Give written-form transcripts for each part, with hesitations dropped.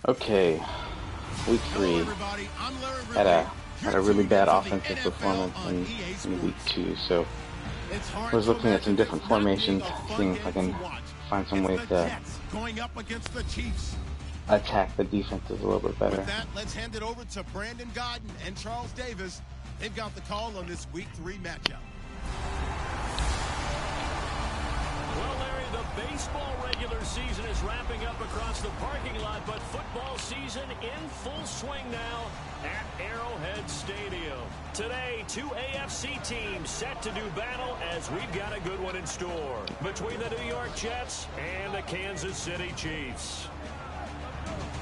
Okay, week 3 had a really bad offensive performance in week 2, so I was looking at some different formations, seeing if I can find some ways to attack the defenses a little bit better. With that, let's hand it over to Brandon Godden and Charles Davis. They've got the call on this week 3 matchup. Well, Larry, the baseball regular season is wrapping up across the parking lot, but football season in full swing now at Arrowhead Stadium. Today, 2 AFC teams set to do battle as we've got a good one in store between the New York Jets and the Kansas City Chiefs.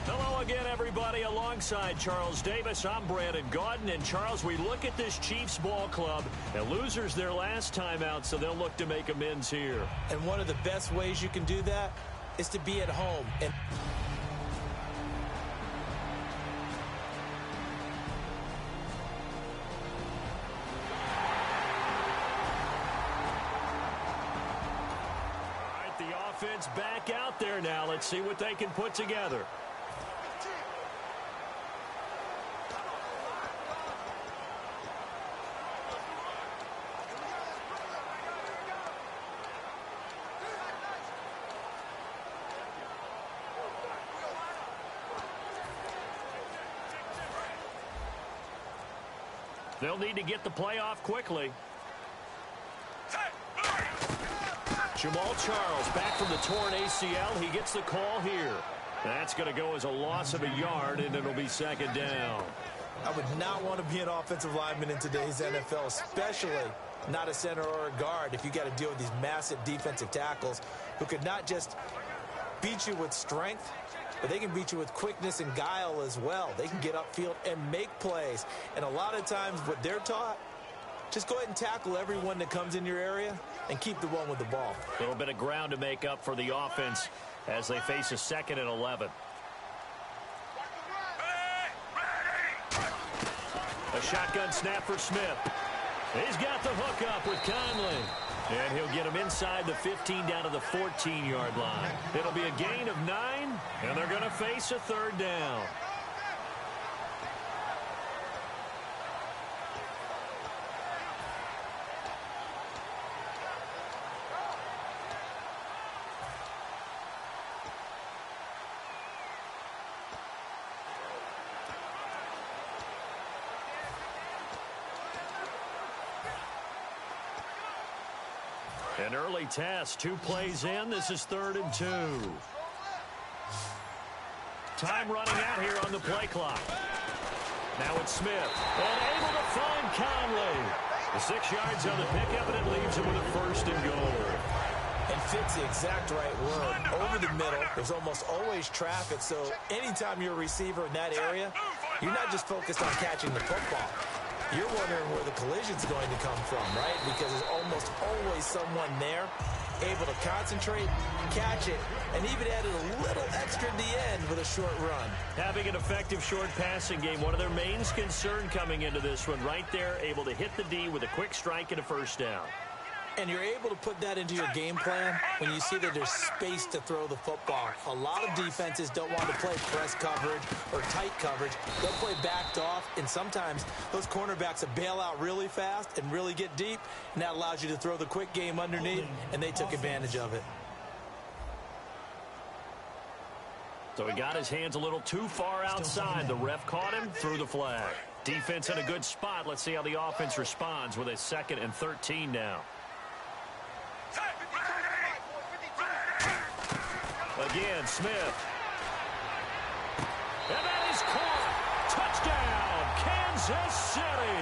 Hello again, everybody. Alongside Charles Davis, I'm Brandon Godden. And Charles, we look at this Chiefs ball club, and losers their last time out, so they'll look to make amends here. And one of the best ways you can do that is to be at home. And all right, the offense back out there now. Let's see what they can put together. They'll need to get the play off quickly. Jamal Charles back from the torn ACL. He gets the call here. That's going to go as a loss of a yard, and it'll be second down. I would not want to be an offensive lineman in today's NFL, especially not a center or a guard, if you got to deal with these massive defensive tackles who could not just beat you with strength, but they can beat you with quickness and guile as well. They can get upfield and make plays. And a lot of times what they're taught, just go ahead and tackle everyone that comes in your area and keep the one with the ball. A little bit of ground to make up for the offense as they face a 2nd and 11. A shotgun snap for Smith. He's got the hook up with Conley. And he'll get him inside the 15 down to the 14-yard line. It'll be a gain of 9, and they're going to face a 3rd down. An early test, 2 plays in. This is 3rd and 2. Time running out here on the play clock. Now it's Smith, and able to find Conley. The 6 yards on the pickup, and it leaves him with a 1st and goal. And fits the exact right word. Over the middle, there's almost always traffic, so anytime you're a receiver in that area, you're not just focused on catching the football. You're wondering where the collision's going to come from, right? Because there's almost always someone there able to concentrate, catch it, and even added a little extra at the end with a short run. Having an effective short passing game, one of their main concern coming into this one, right there, able to hit the D with a quick strike and a 1st down. And you're able to put that into your game plan when you see that there's space to throw the football. A lot of defenses don't want to play press coverage or tight coverage. They'll play backed off, and sometimes those cornerbacks will bail out really fast and really get deep, and that allows you to throw the quick game underneath, and they took advantage of it. So he got his hands a little too far outside. The ref caught him, threw the flag. Defense in a good spot. Let's see how the offense responds with a 2nd and 13 now. Again, Smith. And that is caught. Touchdown, Kansas City.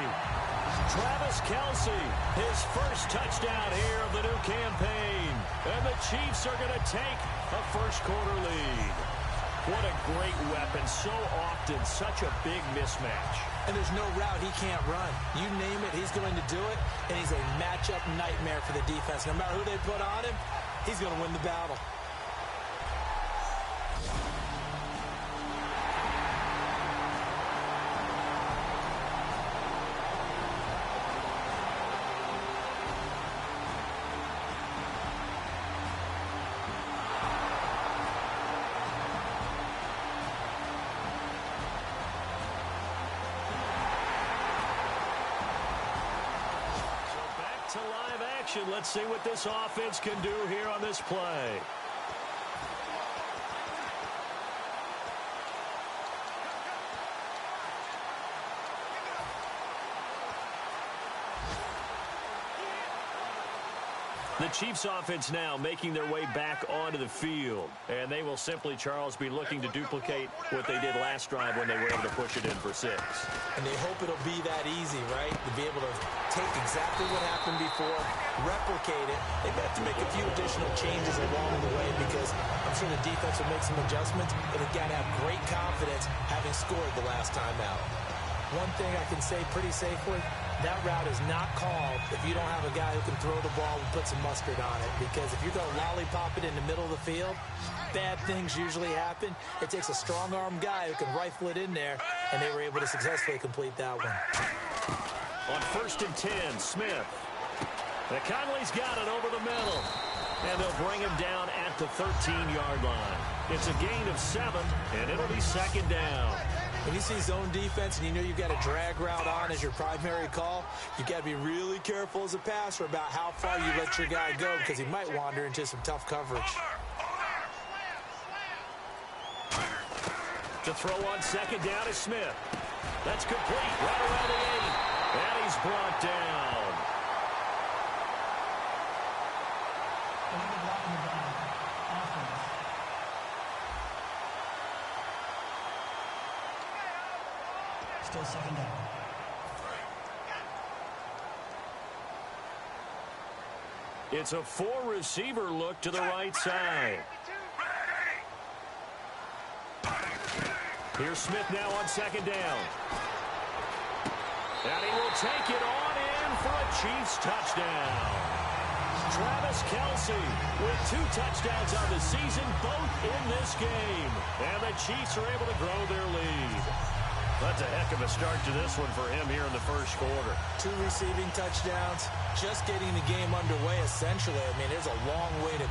Travis Kelce, his 1st touchdown here of the new campaign. And the Chiefs are going to take a 1st quarter lead. What a great weapon. So often, such a big mismatch. And there's no route he can't run. You name it, he's going to do it. And he's a matchup nightmare for the defense. No matter who they put on him, he's going to win the battle. to live action. Let's see what this offense can do here on this play. The Chiefs offense now making their way back onto the field. And they will simply, Charles, be looking to duplicate what they did last drive when they were able to push it in for 6. And they hope it'll be that easy, right? To be able to take exactly what happened before, replicate it. They may have to make a few additional changes along the way because I'm sure the defense will make some adjustments, but they've got to have great confidence having scored the last time out. One thing I can say pretty safely, that route is not called if you don't have a guy who can throw the ball and put some mustard on it. Because if you're going to lollipop it in the middle of the field, bad things usually happen. It takes a strong-arm guy who can rifle it in there, and they were able to successfully complete that one. On 1st and 10, Smith. The Conley's got it over the middle. And they'll bring him down at the 13-yard line. It's a gain of 7, and it'll be 2nd down. When you see zone defense and you know you've got a drag route on as your primary call, you've got to be really careful as a passer about how far you let your guy go because he might wander into some tough coverage. To throw on 2nd down is Smith. That's complete right around the 8. And he's brought down. Still 2nd down. It's a 4-receiver look to the right side. Here's Smith now on 2nd down. And he will take it on in for a Chiefs touchdown. Travis Kelce with 2 touchdowns on the season, both in this game. And the Chiefs are able to grow their lead. That's a heck of a start to this one for him here in the 1st quarter. 2 receiving touchdowns, just getting the game underway essentially. I mean, there's a long way to...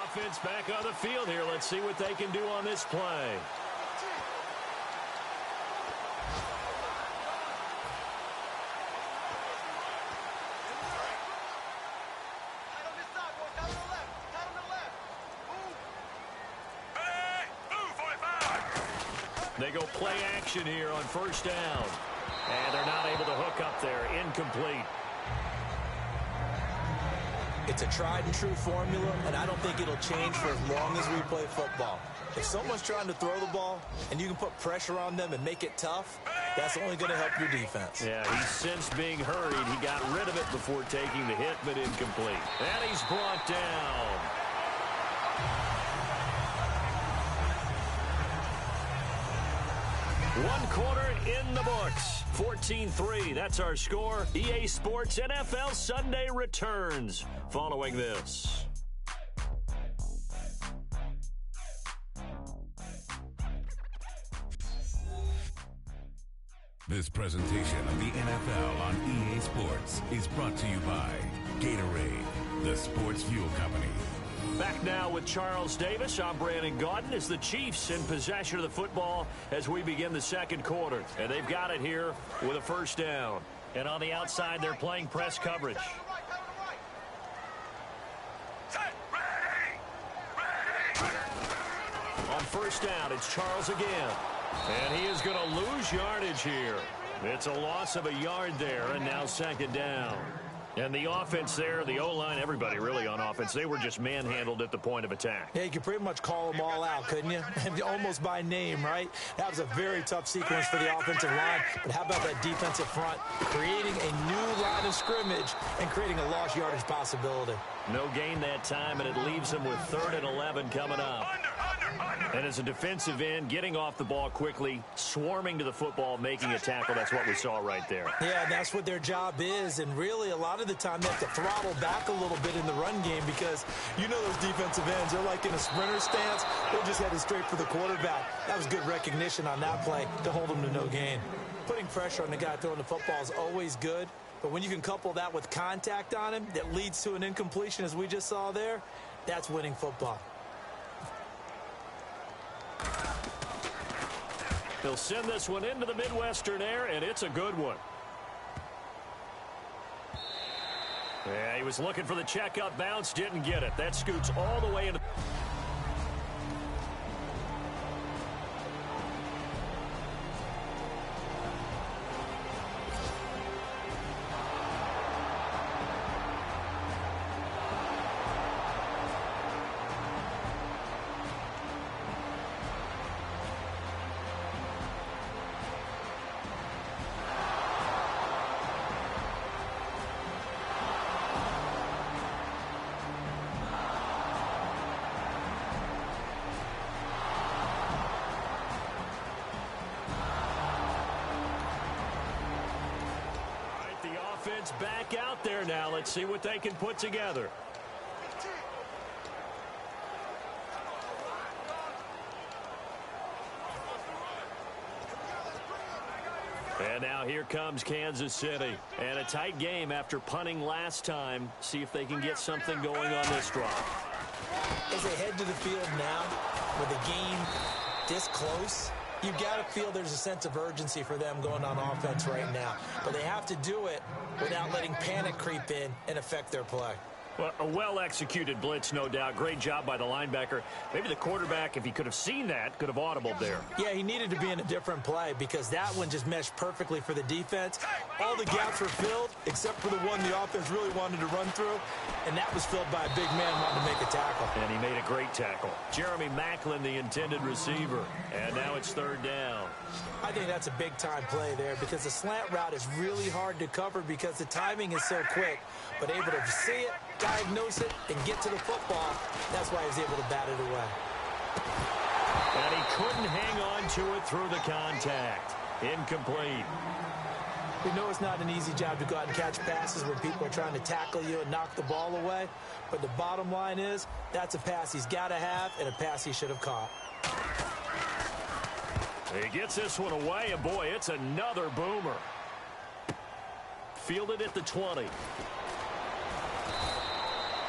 Offense back on the field here. Let's see what they can do on this play. They go play action here on 1st down. And they're not able to hook up there. Incomplete. It's a tried-and-true formula, and I don't think it'll change for as long as we play football. If someone's trying to throw the ball and you can put pressure on them and make it tough, that's only going to help your defense. Yeah, he sensed being hurried. He got rid of it before taking the hit, but incomplete. And he's brought down. One quarter in the books. 14-3, that's our score. EA Sports NFL Sunday returns following this. This presentation of the NFL on EA Sports is brought to you by Gatorade, the sports fuel company. Back now with Charles Davis. I'm Brandon Gaudin as the Chiefs in possession of the football as we begin the 2nd quarter. And they've got it here with a 1st down. And on the outside, they're playing press coverage. On 1st down, it's Charles again. And he is going to lose yardage here. It's a loss of a yard there, and now 2nd down. And the offense there, the O-line, everybody really on offense, they were just manhandled at the point of attack. Yeah, you could pretty much call them all out, couldn't you? Almost by name, right? That was a very tough sequence for the offensive line. But how about that defensive front creating a new line of scrimmage and creating a lost yardage possibility? No gain that time, and it leaves them with 3rd and 11 coming up. And as a defensive end, getting off the ball quickly, swarming to the football, making a tackle, that's what we saw right there. Yeah, and that's what their job is. And really, a lot of the time, they have to throttle back a little bit in the run game because you know those defensive ends, they're like in a sprinter stance. They're just headed straight for the quarterback. That was good recognition on that play to hold them to no gain. Putting pressure on the guy throwing the football is always good. But when you can couple that with contact on him that leads to an incompletion, as we just saw there, that's winning football. He'll send this one into the Midwestern air, and it's a good one. Yeah, he was looking for the checkup bounce, didn't get it. That scoots all the way into... back out there now. Let's see what they can put together. And now here comes Kansas City. And a tight game after punting last time. See if they can get something going on this drive. As they head to the field now, with the game this close, you've got to feel there's a sense of urgency for them going on offense right now. But they have to do it without letting panic creep in and affect their play. Well, a well-executed blitz, no doubt. Great job by the linebacker. Maybe the quarterback, if he could have seen that, could have audibled there. Yeah, he needed to be in a different play because that one just meshed perfectly for the defense. All the gaps were filled except for the one the offense really wanted to run through, and that was filled by a big man wanting to make a tackle. And he made a great tackle. Jeremy Maclin, the intended receiver. And now it's 3rd down. I think that's a big-time play there because the slant route is really hard to cover because the timing is so quick. But able to see it, diagnose it, and get to the football, that's why he was able to bat it away. And he couldn't hang on to it through the contact. Incomplete. We know it's not an easy job to go out and catch passes when people are trying to tackle you and knock the ball away. But the bottom line is, that's a pass he's got to have and a pass he should have caught. He gets this one away, and boy, it's another boomer. Fielded at the 20.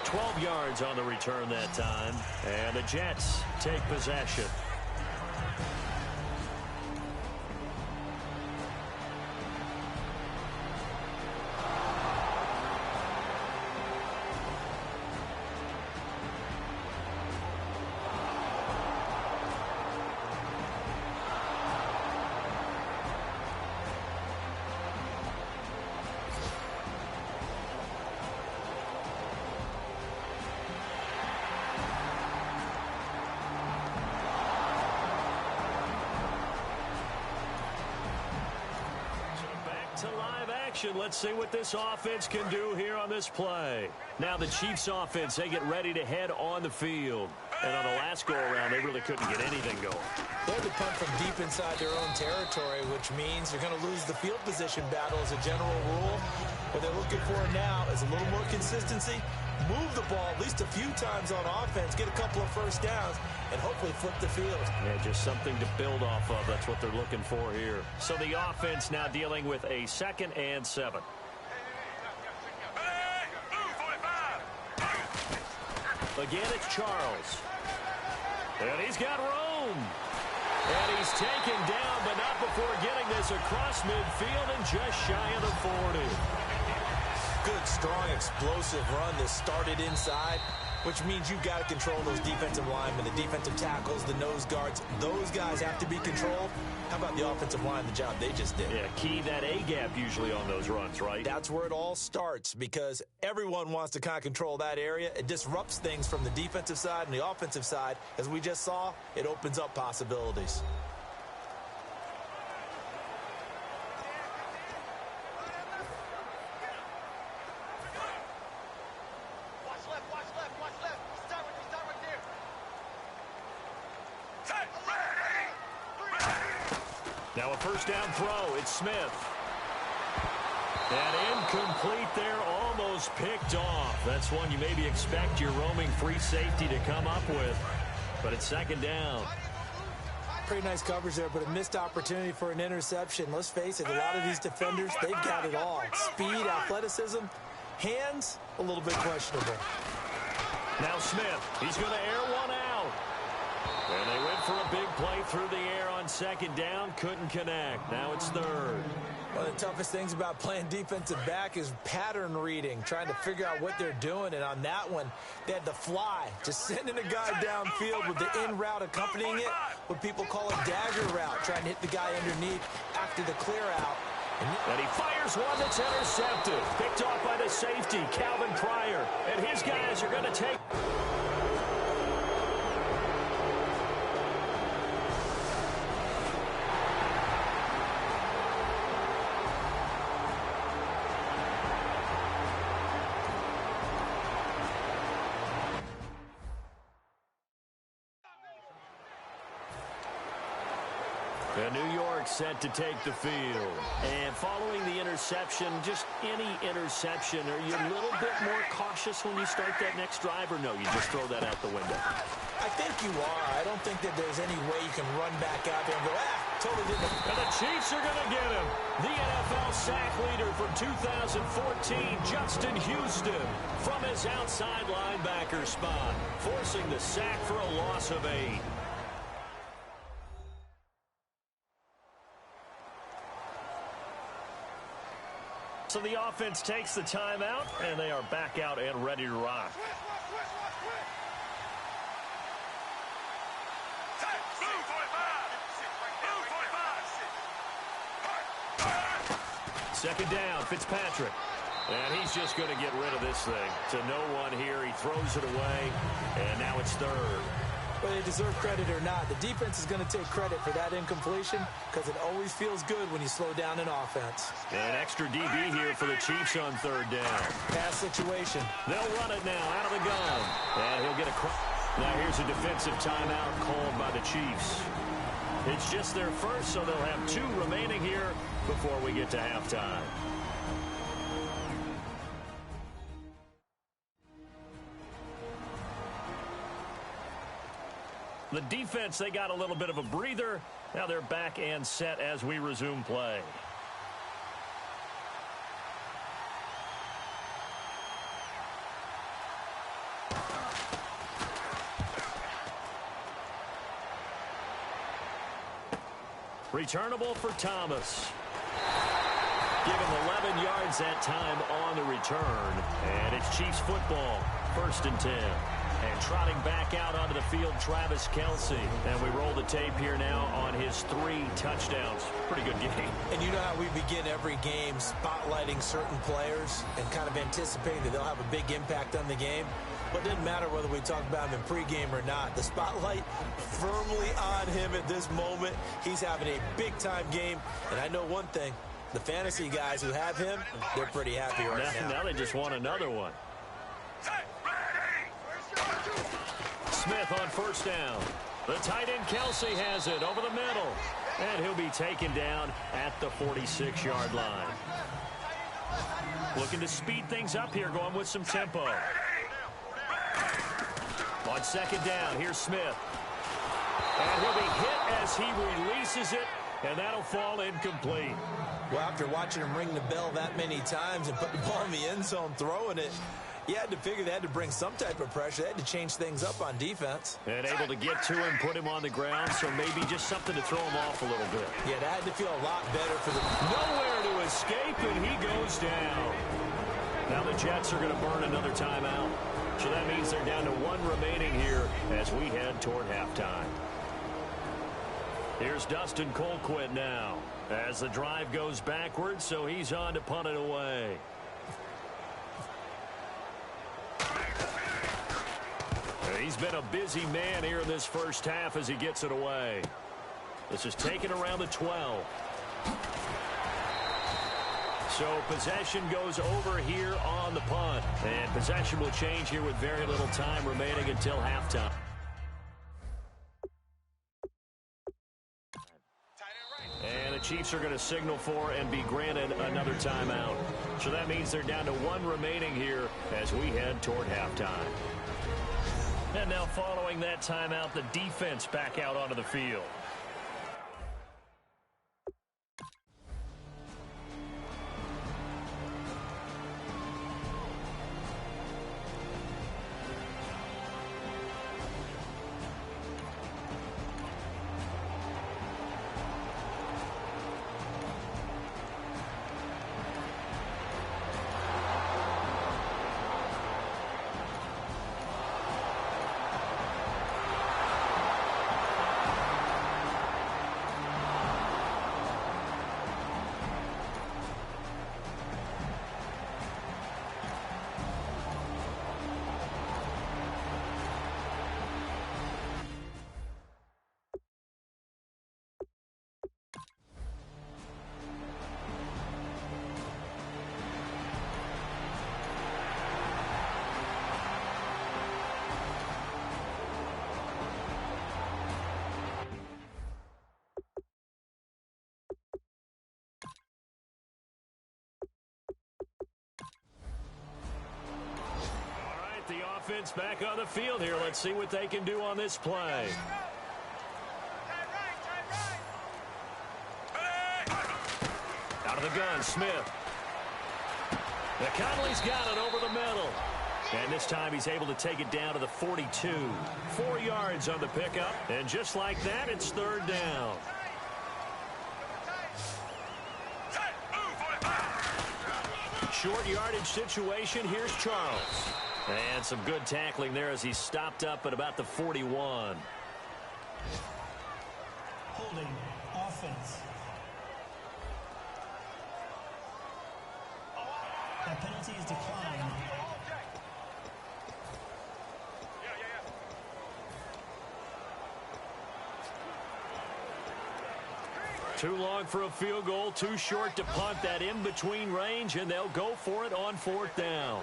12 yards on the return that time. And the Jets take possession. Let's see what this offense can do here on this play. Now the Chiefs offense, they get ready to head on the field. And on the last go-around, they really couldn't get anything going. They had to punt from deep inside their own territory, which means you're going to lose the field position battle as a general rule. What they're looking for now is a little more consistency, move the ball at least a few times on offense, get a couple of first downs, and hopefully flip the field. Yeah, just something to build off of. That's what they're looking for here. So the offense now dealing with a 2nd and 7. Again, it's Charles. And he's got room. And he's taken down, but not before getting this across midfield and just shy of the 40. Good, strong, explosive run that started inside, which means you've got to control those defensive linemen, the defensive tackles, the nose guards. Those guys have to be controlled. How about the offensive line, the job they just did? Yeah, key that A-gap usually on those runs, right? That's where it all starts because everyone wants to kind of control that area. It disrupts things from the defensive side and the offensive side. As we just saw, it opens up possibilities. Now a first down throw. It's Smith. And incomplete there, almost picked off. That's one you maybe expect your roaming free safety to come up with. But it's second down. Pretty nice coverage there, but a missed opportunity for an interception. Let's face it, a lot of these defenders, they've got it all. Speed, athleticism, hands, a little bit questionable. Now Smith, he's going to air one out. And they went for a big play through the air on second down. Couldn't connect. Now it's third. One of the toughest things about playing defensive back is pattern reading, trying to figure out what they're doing. And on that one, they had the fly, just sending a guy downfield with the in route accompanying it, what people call a dagger route, trying to hit the guy underneath after the clear out. And he fires one that's intercepted. Picked off by the safety, Calvin Pryor. And his guys are going to take... And New York set to take the field. And following the interception, just any interception, are you a little bit more cautious when you start that next drive, or no, you just throw that out the window? I think you are. I don't think that there's any way you can run back out there and go, totally didn't. And the Chiefs are going to get him. The NFL sack leader from 2014, Justin Houston, from his outside linebacker spot, forcing the sack for a loss of 8. So the offense takes the timeout, and they are back out and ready to rock. Second down, Fitzpatrick. And he's just going to get rid of this thing. To no one here, he throws it away, and now it's third. Whether they deserve credit or not, the defense is going to take credit for that incompletion because it always feels good when you slow down an offense. An extra DB here for the Chiefs on third down. Pass situation. They'll run it now out of the gun. And he'll get a... Now here's a defensive timeout called by the Chiefs. It's just their first, so they'll have 2 remaining here before we get to halftime. The defense, they got a little bit of a breather. Now they're back and set as we resume play. Returnable for Thomas. Give him 11 yards that time on the return. And it's Chiefs football, 1st and 10. And trotting back out onto the field, Travis Kelce. And we roll the tape here now on his 3 touchdowns. Pretty good game. And you know how we begin every game spotlighting certain players and kind of anticipating that they'll have a big impact on the game. But it doesn't matter whether we talk about him in pregame or not. The spotlight firmly on him at this moment. He's having a big-time game. And I know one thing. The fantasy guys who have him, they're pretty happy right now. Now they just want another one. Smith on first down. The tight end Kelce has it over the middle. And he'll be taken down at the 46-yard line. Looking to speed things up here, going with some tempo. On second down, here's Smith. And he'll be hit as he releases it, and that'll fall incomplete. Well, after watching him ring the bell that many times and put the ball in the end zone throwing it, you had to figure they had to bring some type of pressure. They had to change things up on defense. And able to get to him, put him on the ground, so maybe just something to throw him off a little bit. Yeah, that had to feel a lot better for the... Nowhere to escape, and he goes down. Now the Jets are going to burn another timeout. So that means they're down to 1 remaining here as we head toward halftime. Here's Dustin Colquitt now as the drive goes backwards, so he's on to punt it away. He's been a busy man here in this first half as he gets it away. This is taken around the 12. So possession goes over here on the punt. And possession will change here with very little time remaining until halftime. And the Chiefs are going to signal for and be granted another timeout. So that means they're down to 1 remaining here as we head toward halftime. And now following that timeout, the defense back out onto the field. The offense back on the field here. Let's see what they can do on this play. Out of the gun, Smith. Conley's got it over the middle. And this time he's able to take it down to the 42. 4 yards on the pickup. And just like that, it's 3rd down. Short yardage situation. Here's Charles. And some good tackling there as he stopped up at about the 41. Holding offense. That penalty is declined. Too long for a field goal, too short to punt. That in-between range, and they'll go for it on 4th down.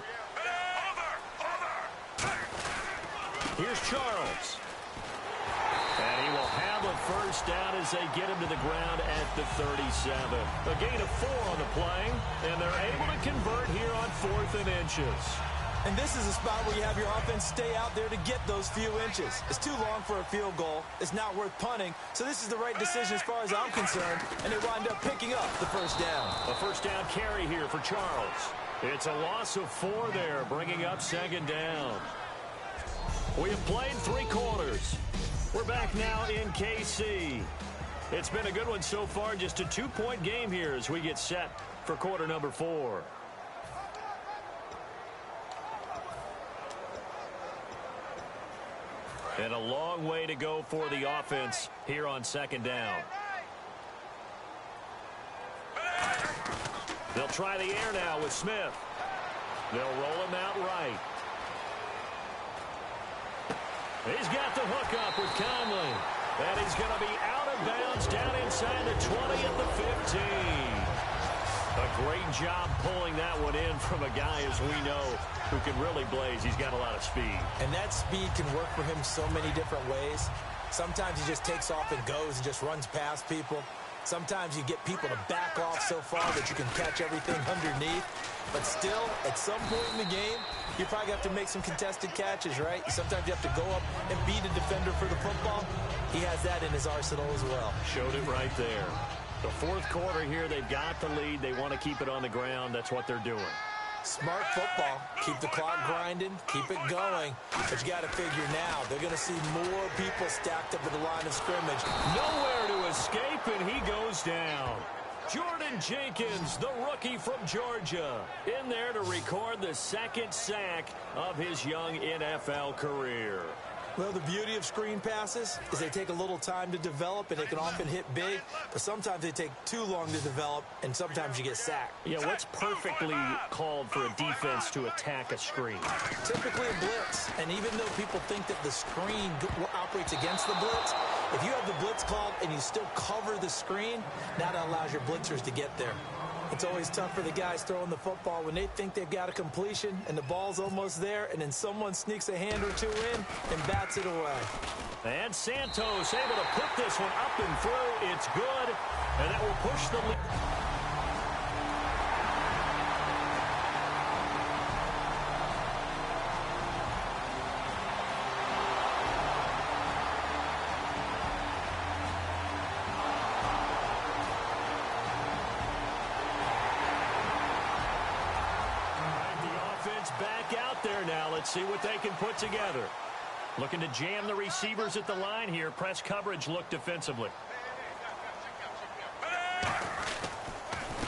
Here's Charles. And he will have a 1st down as they get him to the ground at the 37. A gain of 4 on the play, and they're able to convert here on 4th and inches. And this is a spot where you have your offense stay out there to get those few inches. It's too long for a field goal. It's not worth punting. So this is the right decision as far as I'm concerned. And they wind up picking up the 1st down. A 1st down carry here for Charles. It's a loss of 4 there, bringing up 2nd down. We have played 3 quarters. We're back now in KC. It's been a good one so far. Just a 2-point game here as we get set for quarter number 4. And a long way to go for the offense here on 2nd down. They'll try the air now with Smith. They'll roll him out right. He's got the hook up with Conley. And he's going to be out of bounds down inside the 20 at the 15. A great job pulling that one in from a guy, as we know, who can really blaze. He's got a lot of speed. And that speed can work for him so many different ways. Sometimes he just takes off and goes and just runs past people. Sometimes you get people to back off so far that you can catch everything underneath. But still, at some point in the game, you probably have to make some contested catches, right? Sometimes you have to go up and beat a defender for the football. He has that in his arsenal as well. Showed it right there. The 4th quarter here, they've got the lead. They want to keep it on the ground. That's what they're doing. Smart football. Keep the clock grinding. Keep it going. But you got to figure now, they're going to see more people stacked up at the line of scrimmage. Nowhere to escape, and he goes down. Jordan Jenkins, the rookie from Georgia, in there to record the second sack of his young NFL career. Well, the beauty of screen passes is they take a little time to develop, and they can often hit big, but sometimes they take too long to develop, and sometimes you get sacked. Yeah, what's perfectly called for a defense to attack a screen? Typically a blitz, and even though people think that the screen operates against the blitz, if you have the blitz called and you still cover the screen, that allows your blitzers to get there. It's always tough for the guys throwing the football when they think they've got a completion and the ball's almost there, and then someone sneaks a hand or two in and bats it away. And Santos able to put this one up and through. It's good, and that will push the lead. Back out there now. Let's see what they can put together. Looking to jam the receivers at the line here. Press coverage look defensively.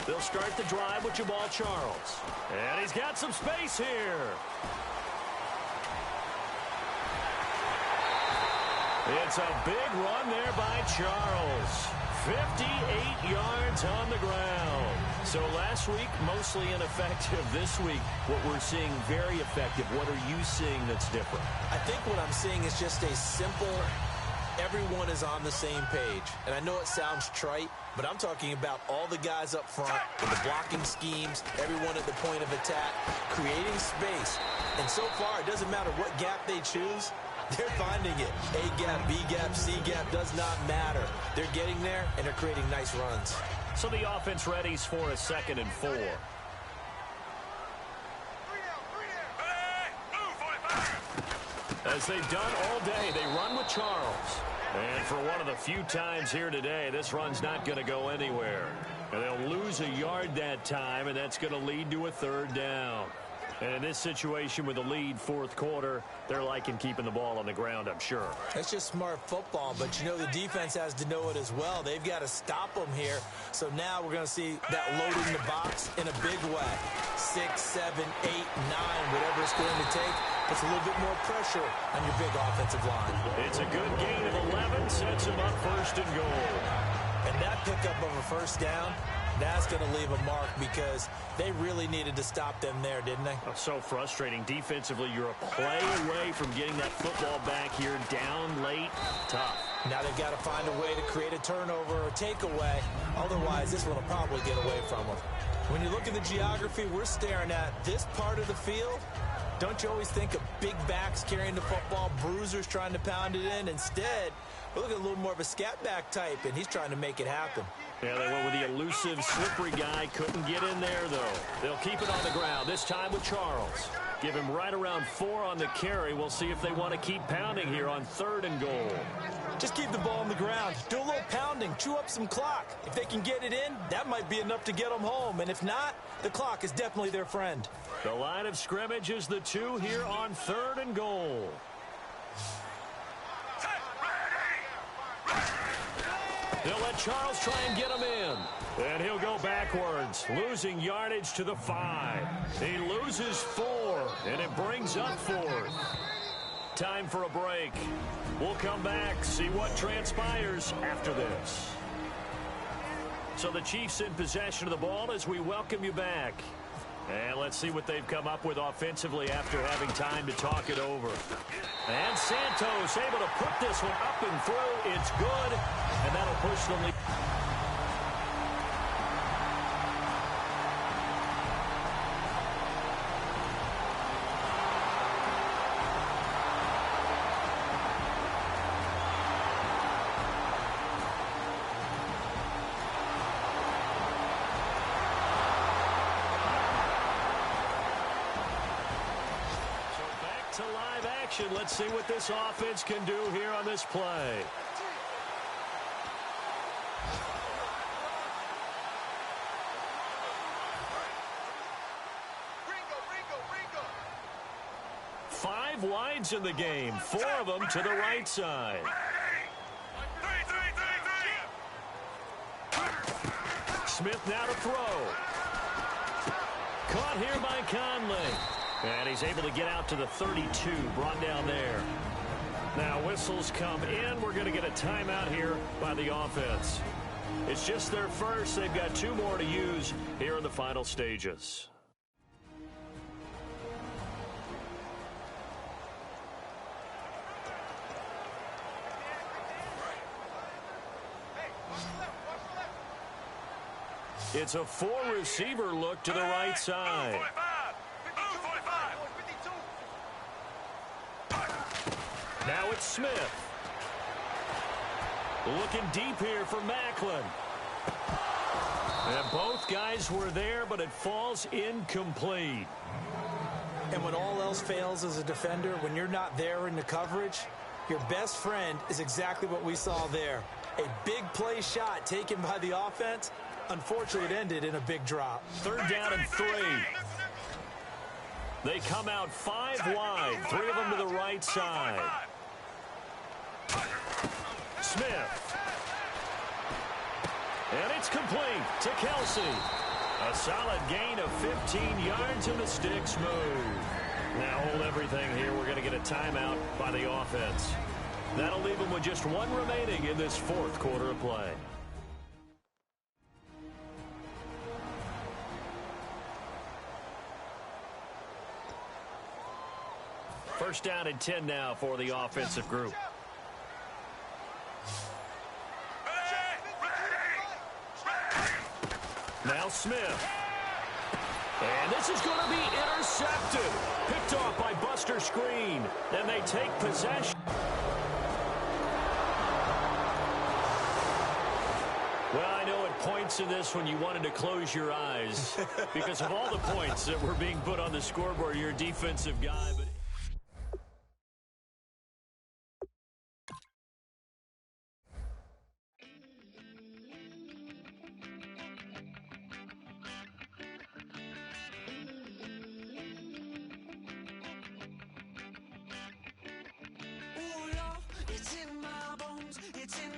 They'll start the drive with Jamal Charles. And he's got some space here. It's a big run there by Charles. 58 yards on the ground. So last week, mostly ineffective. This week, what we're seeing, very effective. What are you seeing that's different? I think what I'm seeing is just a simple, everyone is on the same page. And I know it sounds trite, but I'm talking about all the guys up front with the blocking schemes, everyone at the point of attack, creating space. And so far, it doesn't matter what gap they choose. They're finding it. A gap, B gap, C gap, does not matter. They're getting there, and they're creating nice runs. So the offense readies for a 2nd and 4. As they've done all day, they run with Charles. And for one of the few times here today, this run's not going to go anywhere. And they'll lose a yard that time, and that's going to lead to a 3rd down. And in this situation with the lead 4th quarter, they're liking keeping the ball on the ground, I'm sure. That's just smart football, but you know the defense has to know it as well. They've got to stop them here. So now we're going to see that loading the box in a big way. 6, 7, 8, 9, whatever it's going to take. Puts a little bit more pressure on your big offensive line. It's a good gain of 11, sets him up 1st and goal. And that pickup of a 1st down, that's going to leave a mark because they really needed to stop them there, didn't they? Oh, so frustrating. Defensively, you're a play away from getting that football back here, down late. Tough. Now they've got to find a way to create a turnover or takeaway. Otherwise, this one will probably get away from them. When you look at the geography we're staring at, this part of the field, don't you always think of big backs carrying the football, bruisers trying to pound it in? Instead, we're looking at a little more of a scat back type, and he's trying to make it happen. Yeah, they went with the elusive, slippery guy. Couldn't get in there, though. They'll keep it on the ground, this time with Charles. Give him right around 4 on the carry. We'll see if they want to keep pounding here on 3rd and goal. Just keep the ball on the ground. Do a little pounding. Chew up some clock. If they can get it in, that might be enough to get them home. And if not, the clock is definitely their friend. The line of scrimmage is the 2 here on 3rd and goal. They'll let Charles try and get him in. And he'll go backwards, losing yardage to the 5. He loses 4, and it brings up 4th. Time for a break. We'll come back, see what transpires after this. So the Chiefs in possession of the ball as we welcome you back. And let's see what they've come up with offensively after having time to talk it over. And Santos able to put this one up and through. It's good, and that'll push the lead. To live action. Let's see what this offense can do here on this play. Five wides in the game, 4 of them to the right side. Smith now to throw. Caught here by Conley. And he's able to get out to the 32, brought down there. Now whistles come in. We're going to get a timeout here by the offense. It's just their first. They've got 2 more to use here in the final stages. It's a 4-receiver look to the right side. Now it's Smith. Looking deep here for Macklin. And both guys were there, but it falls incomplete. And when all else fails as a defender, when you're not there in the coverage, your best friend is exactly what we saw there. A big play shot taken by the offense. Unfortunately, it ended in a big drop. 3rd down and 3. They come out 5 wide, 3 of them to the right side. Smith. And it's complete to Kelsey. A solid gain of 15 yards and the sticks move. Now hold everything here. We're going to get a timeout by the offense. That'll leave them with just 1 remaining in this 4th quarter of play. First down and 10 now for the offensive group. Now Smith. And this is going to be intercepted. Picked off by Buster Screen. Then they take possession. Well, I know at points in this when you wanted to close your eyes because of all the points that were being put on the scoreboard. You're a defensive guy, but... It's in